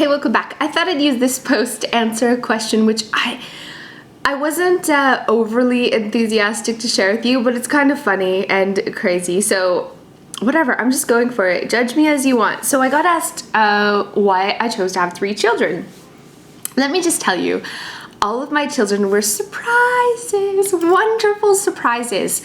Hey, welcome back. I thought I'd use this post to answer a question which I wasn't overly enthusiastic to share with you, but it's kind of funny and crazy, so whatever, I'm just going for it. Judge me as you want. So I got asked why I chose to have 3 children. Let me just tell you, all of my children were surprises, wonderful surprises.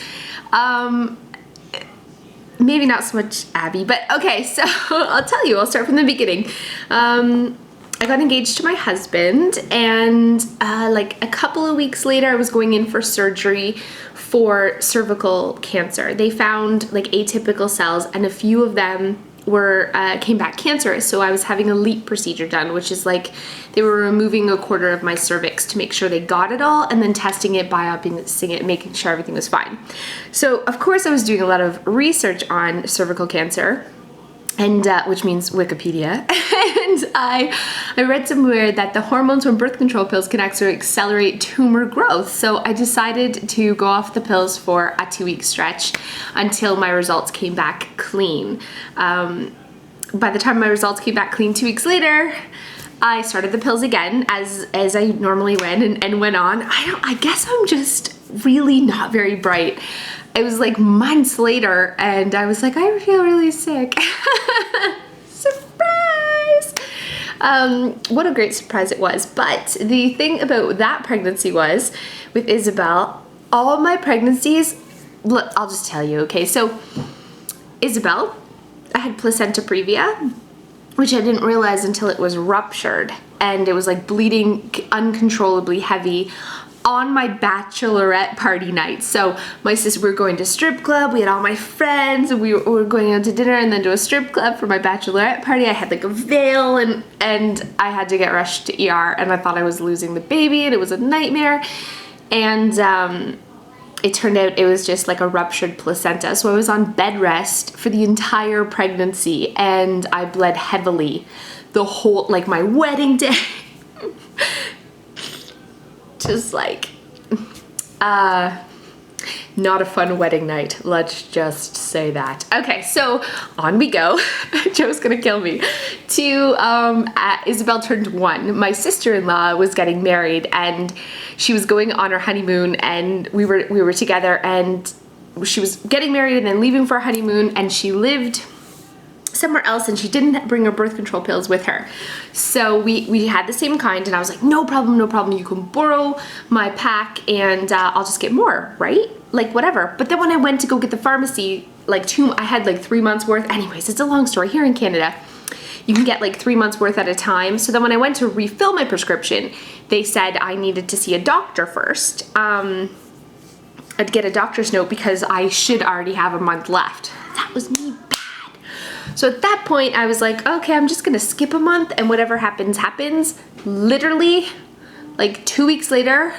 Maybe not so much Abby, but okay, so I'll tell you, I'll start from the beginning. I got engaged to my husband, and like a couple of weeks later, I was going in for surgery for cervical cancer. They found like atypical cells, and a few of them came back cancerous, so I was having a LEAP procedure done, which is like they were removing a quarter of my cervix to make sure they got it all, and then testing it, biopsying it, making sure everything was fine. So of course I was doing a lot of research on cervical cancer, and which means Wikipedia, and I read somewhere that the hormones from birth control pills can actually accelerate tumor growth. So I decided to go off the pills for a 2-week stretch until my results came back clean. By the time my results came back clean 2 weeks later, I started the pills again as I normally went and went on. I guess I'm just really not very bright. It was like months later, and I was like, I feel really sick. Surprise! What a great surprise it was. But the thing about that pregnancy was, with Isabel, all my pregnancies, look, I'll just tell you, okay? So, Isabel, I had placenta previa, which I didn't realize until it was ruptured, and it was like bleeding uncontrollably heavy on my bachelorette party night. So my sister, we were going to strip club, we had all my friends, and we were going out to dinner and then to a strip club for my bachelorette party. I had like a veil, and I had to get rushed to ER, and I thought I was losing the baby, and it was a nightmare. And it turned out it was just like a ruptured placenta. So I was on bed rest for the entire pregnancy, and I bled heavily the whole, like my wedding day. Just like, not a fun wedding night. Let's just say that. Okay, so on we go. Joe's gonna kill me. Isabel turned 1. My sister-in-law was getting married, and she was going on her honeymoon, and we were together, and she was getting married and then leaving for a honeymoon, and she lived somewhere else, and she didn't bring her birth control pills with her. So we had the same kind, and I was like, no problem, you can borrow my pack, and I'll just get more, right? Like whatever. But then when I went to go get the pharmacy, I had like 3 months worth. Anyways, it's a long story. Here in Canada, you can get like 3 months worth at a time. So then when I went to refill my prescription, they said I needed to see a doctor first. I'd get a doctor's note because I should already have a month left. That was me. So at that point, I was like, okay, I'm just gonna skip a month, and whatever happens, happens. Literally, like 2 weeks later,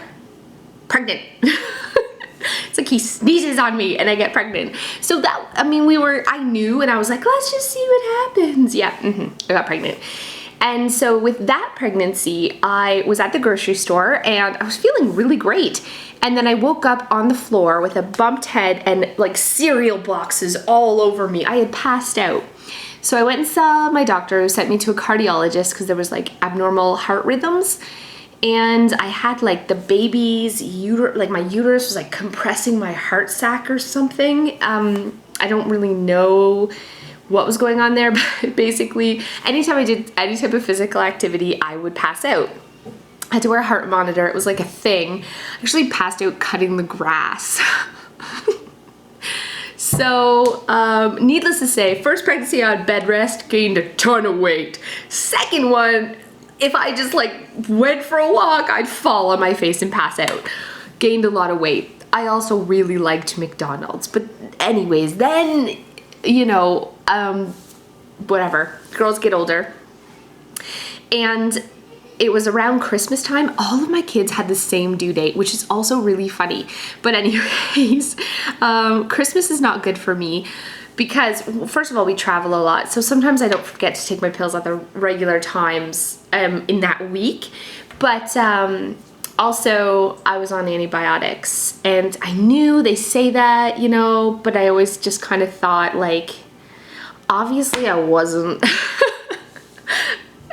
pregnant. It's like he sneezes on me and I get pregnant. So that, I knew, and I was like, let's just see what happens. Yeah, I got pregnant. And so with that pregnancy, I was at the grocery store, and I was feeling really great. And then I woke up on the floor with a bumped head and like cereal boxes all over me. I had passed out. So I went and saw my doctor, who sent me to a cardiologist because there was like abnormal heart rhythms. And I had like the baby's like my uterus was like compressing my heart sac or something. I don't really know what was going on there, but basically anytime I did any type of physical activity, I would pass out. I had to wear a heart monitor. It was like a thing. I actually passed out cutting the grass. So, needless to say, first pregnancy on bed rest, gained a ton of weight. Second one, if I just like went for a walk, I'd fall on my face and pass out. Gained a lot of weight. I also really liked McDonald's. But anyways, then, whatever. Girls get older. And it was around Christmas time. All of my kids had the same due date, which is also really funny. But anyways, Christmas is not good for me because, first of all, we travel a lot. So sometimes I don't forget to take my pills at the regular times in that week. But also, I was on antibiotics, and I knew they say that, but I always just kind of thought, like, obviously I wasn't.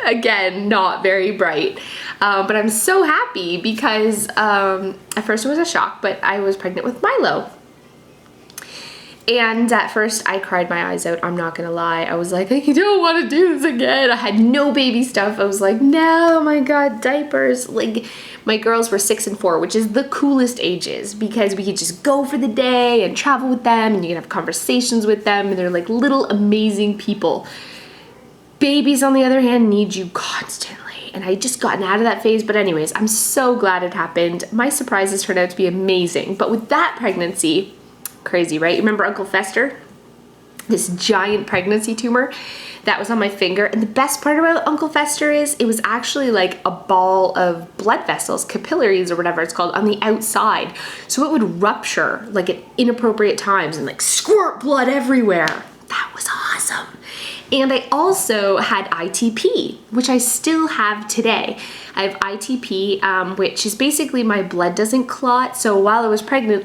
Again, not very bright. But I'm so happy because at first it was a shock, but I was pregnant with Milo. And at first I cried my eyes out, I'm not gonna lie. I was like, I don't want to do this again. I had no baby stuff. I was like, no, my God, diapers. Like, my girls were 6 and 4, which is the coolest ages because we could just go for the day and travel with them and you can have conversations with them and they're like little amazing people. Babies, on the other hand, need you constantly. And I just gotten out of that phase. But anyways, I'm so glad it happened. My surprises turned out to be amazing. But with that pregnancy, crazy, right? Remember Uncle Fester? This giant pregnancy tumor that was on my finger. And the best part about Uncle Fester is it was actually like a ball of blood vessels, capillaries or whatever it's called, on the outside. So it would rupture like at inappropriate times and like squirt blood everywhere. That was awesome. And I also had ITP, which I still have today. I have ITP, which is basically my blood doesn't clot. So while I was pregnant,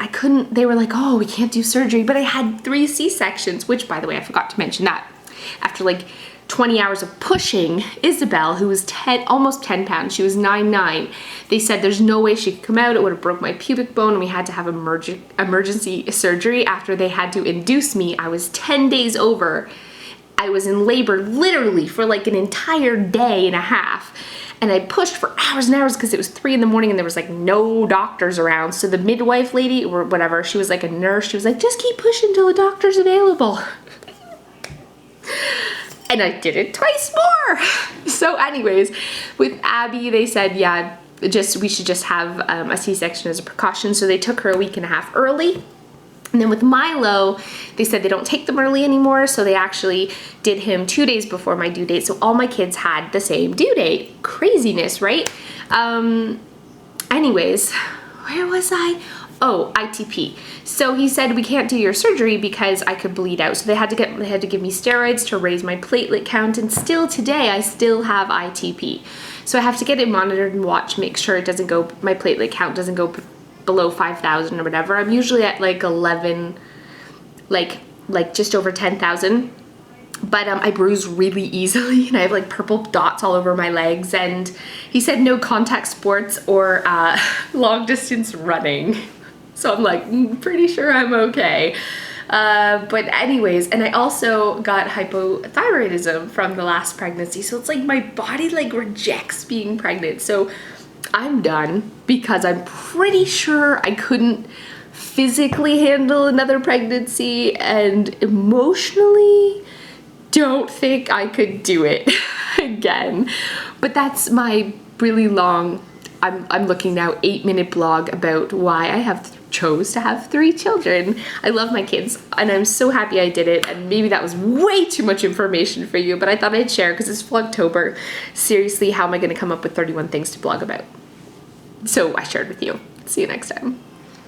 they were like, oh, we can't do surgery. But I had 3 C-sections, which, by the way, I forgot to mention that. After like 20 hours of pushing Isabel, who was almost 10 pounds, she was 9'9", they said there's no way she could come out. It would have broke my pubic bone and we had to have emergency surgery after they had to induce me. I was 10 days over. I was in labor literally for like an entire day and a half. And I pushed for hours and hours because it was 3 in the morning and there was like no doctors around. So the midwife lady or whatever, she was like a nurse. She was like, just keep pushing until a doctor's available. And I did it twice more. So anyways, with Abby, they said, yeah, we should just have a C-section as a precaution. So they took her a week and a half early. And then with Milo, they said they don't take them early anymore, so they actually did him 2 days before my due date, so all my kids had the same due date. Craziness, right? Anyways, where was I? Oh, ITP. So he said we can't do your surgery because I could bleed out. So they had to give me steroids to raise my platelet count, and still today I still have ITP. So I have to get it monitored and watch, make sure my platelet count doesn't go below 5,000 or whatever. I'm usually at like 11, like just over 10,000. But I bruise really easily and I have like purple dots all over my legs. And he said no contact sports or long distance running. So I'm like, pretty sure I'm okay. But anyways, and I also got hypothyroidism from the last pregnancy. So it's like my body like rejects being pregnant. So I'm done because I'm pretty sure I couldn't physically handle another pregnancy and emotionally don't think I could do it again. But that's my really long, I'm looking now, 8-minute blog about why I chose to have 3 children. I love my kids and I'm so happy I did it, and maybe that was way too much information for you, but I thought I'd share because it's Vlogtober. Seriously, how am I going to come up with 31 things to blog about? So I shared with you. See you next time.